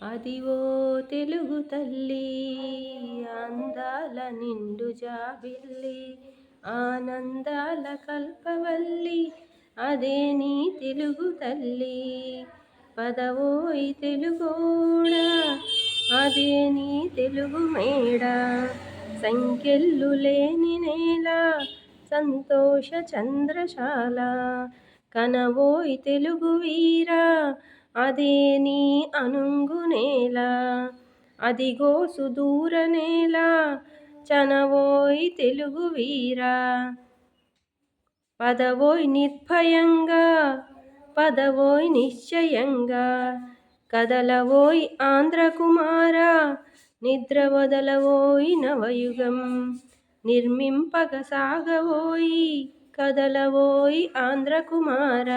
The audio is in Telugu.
అదివో తెలుగు తల్లి అందాల నిండు జాబిల్లి ఆనందాల కల్పవల్లి అదే నీ తెలుగు తల్లి. పదవోయి తెలుగోడా అదే నీ తెలుగు మేడ, సంకెళ్ళు లేని నేల సంతోష చంద్రశాల. కనవోయి తెలుగు వీరా అదే నీ అనుంగు నేల, అదిగో సుదూర నేల చనవోయి తెలుగు వీరా. పదవోయ్ నిర్భయంగా పదవోయ్ నిశ్చయంగా, కదలవోయ్ ఆంధ్ర కుమార నిద్ర వదలవోయ్ నవయుగం. నిర్మింపగ సాగవోయి కదలవోయ్ ఆంధ్ర కుమార.